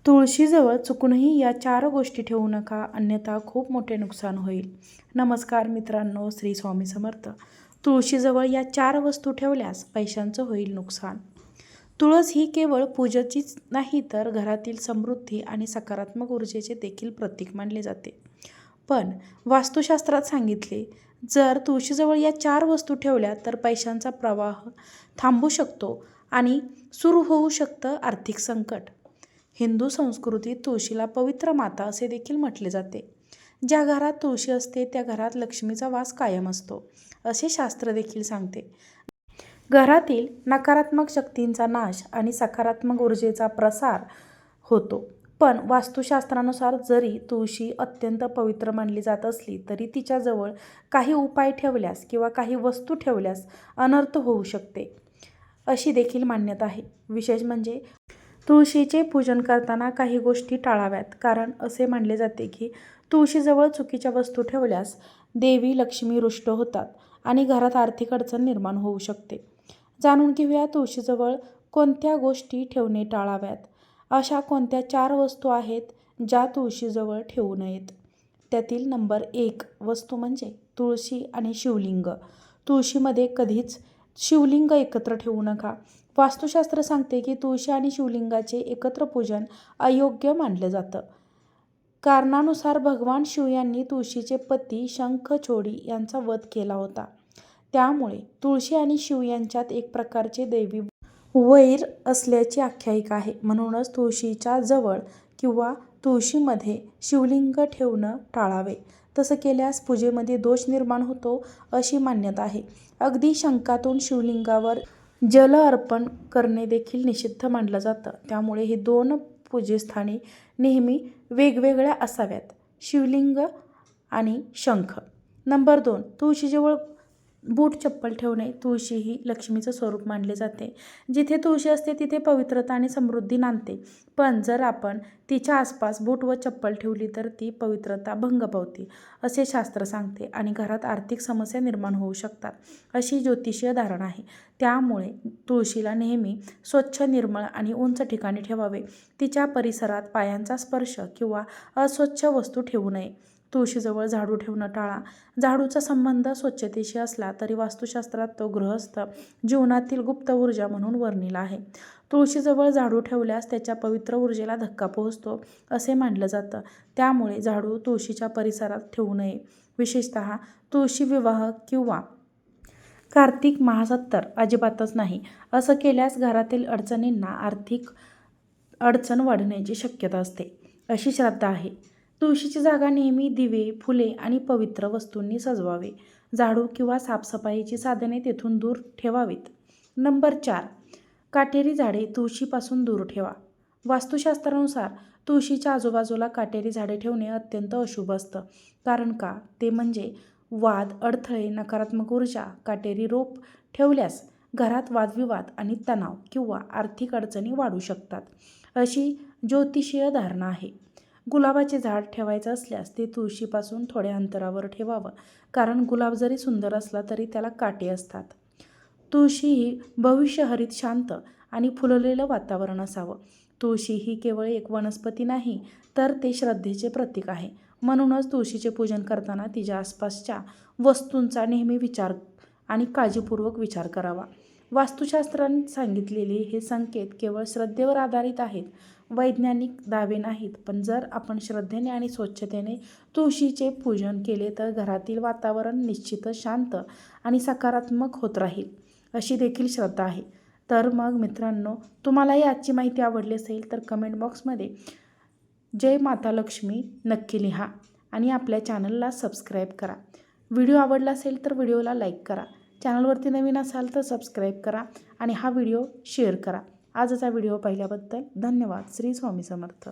तुळशीजवळ चुकूनही या 4 गोष्टी ठेवू नका, अन्यथा खूप मोठे नुकसान होईल. नमस्कार मित्रांनो, श्री स्वामी समर्थ. तुळशीजवळ या 4 वस्तू ठेवल्यास पैशांचं होईल नुकसान. तुळस ही केवळ पूजेचीच नाही तर घरातील समृद्धी आणि सकारात्मक ऊर्जेचे देखील प्रतीक मानले जाते. पण वास्तुशास्त्रात सांगितले, जर तुळशीजवळ या 4 वस्तू ठेवल्या तर पैशांचा प्रवाह थांबू शकतो आणि सुरू होऊ शकतं आर्थिक संकट. हिंदू संस्कृतीत तुळशीला पवित्र माता असे देखील म्हटले जाते. ज्या घरात तुळशी असते त्या घरात लक्ष्मीचा वास कायम असतो, असे शास्त्र देखील सांगते. घरातील नकारात्मक शक्तींचा नाश आणि सकारात्मक ऊर्जेचा प्रसार होतो. पण वास्तुशास्त्रानुसार जरी तुळशी अत्यंत पवित्र मानली जात असली तरी तिच्याजवळ काही उपाय ठेवल्यास किंवा काही वस्तू ठेवल्यास अनर्थ होऊ शकते, अशी देखील मान्यता आहे. विशेष म्हणजे तुळशीचे पूजन करताना काही गोष्टी टाळाव्यात, कारण असे मानले जाते की तुळशीजवळ चुकीच्या वस्तू ठेवल्यास देवी लक्ष्मी रुष्ट होतात आणि घरात आर्थिक अडचण निर्माण होऊ शकते. जाणून घेऊया तुळशीजवळ कोणत्या गोष्टी ठेवणे टाळाव्यात. अशा कोणत्या 4 वस्तू आहेत ज्या तुळशीजवळ ठेवू नयेत. त्यातील नंबर 1 वस्तू म्हणजे तुळशी आणि शिवलिंग. तुळशीमध्ये कधीच शिवलिंग एकत्र ठेवू नका. वास्तुशास्त्र सांगते की तुळशी आणि शिवलिंगाचे एकत्र पूजन अयोग्य मानलं जातं. कारणानुसार भगवान शिव यांनी तुळशीचे पती शंखचूड यांचा वध केला होता. त्यामुळे तुळशी आणि शिव यांच्यात एक प्रकारचे दैवी वैर असल्याची आख्यायिका आहे. म्हणूनच तुळशीच्या जवळ किंवा तुळशीमध्ये शिवलिंग ठेवणं टाळावे. तसं केल्यास पूजेमध्ये दोष निर्माण होतो, अशी मान्यता आहे. अगदी शंखातून शिवलिंगावर जल अर्पण करणे देखील निषिद्ध मानलं जातं. त्यामुळे ही 2 पूजेस्थाने नेहमी वेगवेगळ्या असाव्यात, शिवलिंग आणि शंख. नंबर 2 तुळशीजवळ बूट चप्पल ठेवणे. तुळशी ही लक्ष्मीचं स्वरूप मानले जाते. जिथे तुळशी असते तिथे पवित्रता आणि समृद्धी नांदते. पण जर आपण तिच्या आसपास बूट व चप्पल ठेवली तर ती पवित्रता भंग पावते, असे शास्त्र सांगते आणि घरात आर्थिक समस्या निर्माण होऊ शकतात, अशी ज्योतिषीय धारणा आहे. त्यामुळे तुळशीला नेहमी स्वच्छ, निर्मळ आणि उंच ठिकाणी ठेवावे. तिच्या परिसरात पायांचा स्पर्श किंवा अस्वच्छ वस्तू ठेवू नये. तुळशीजवळ झाडू ठेवणं टाळा. झाडूचा संबंध स्वच्छतेशी असला तरी वास्तुशास्त्रात तो गृहस्थ जीवनातील गुप्त ऊर्जा म्हणून वर्णिला आहे. तुळशीजवळ झाडू ठेवल्यास त्याच्या पवित्र ऊर्जेला धक्का पोहोचतो, असे मानलं जातं. त्यामुळे झाडू तुळशीच्या परिसरात ठेवू नये. विशेषतः तुळशी विवाह किंवा कार्तिक मासात तर अजिबातच नाही. असं केल्यास घरातील अडचणींना आर्थिक अडचण वाढण्याची शक्यता असते, अशी श्रद्धा आहे. तुळशीची जागा नेहमी दिवे, फुले आणि पवित्र वस्तूंनी सजवावे. झाडू किंवा साफसफाईची साधने तेथून दूर ठेवावीत. नंबर 4 काटेरी झाडे तुळशीपासून दूर ठेवा. वास्तुशास्त्रानुसार तुळशीच्या आजूबाजूला काटेरी झाडे ठेवणे अत्यंत अशुभ असतं. कारण का? ते म्हणजे वाद, अडथळे, नकारात्मक ऊर्जा. काटेरी रोप ठेवल्यास घरात वादविवाद आणि तणाव किंवा आर्थिक अडचणी वाढू शकतात, अशी ज्योतिषीय धारणा आहे. गुलाबाचे झाड ठेवायचं असल्यास ते तुळशीपासून थोड्या अंतरावर ठेवावं, कारण गुलाब जरी सुंदर असला तरी त्याला काटे असतात. तुळशी ही भविष्यहरित, शांत आणि फुललेलं वातावरण असावं. तुळशी ही केवळ एक वनस्पती नाही तर ते श्रद्धेचे प्रतीक आहे. म्हणूनच तुळशीचे पूजन करताना तिच्या आसपासच्या वस्तूंचा नेहमी विचार आणि काळजीपूर्वक विचार करावा. वास्तुशास्त्राने सांगितलेले हे संकेत केवळ श्रद्धेवर आधारित आहेत, वैज्ञानिक दावे नाहीत. पण जर आपण श्रद्धेने आणि स्वच्छतेने तुळशीचे पूजन केले तर घरातील वातावरण निश्चितच शांत आणि सकारात्मक होत राहील, अशी देखील श्रद्धा आहे. तर मग मित्रांनो, तुम्हालाही आजची माहिती आवडली असेल तर कमेंट बॉक्समध्ये जय माता लक्ष्मी नक्की लिहा आणि आपल्या चॅनलला सबस्क्राईब करा. व्हिडिओ आवडला असेल तर व्हिडिओला लाईक करा. चॅनलवरती नवीन असाल तर सबस्क्राईब करा आणि हा व्हिडिओ शेअर करा. आजचा व्हिडिओ पाहिल्याबद्दल धन्यवाद. श्री स्वामी समर्थ.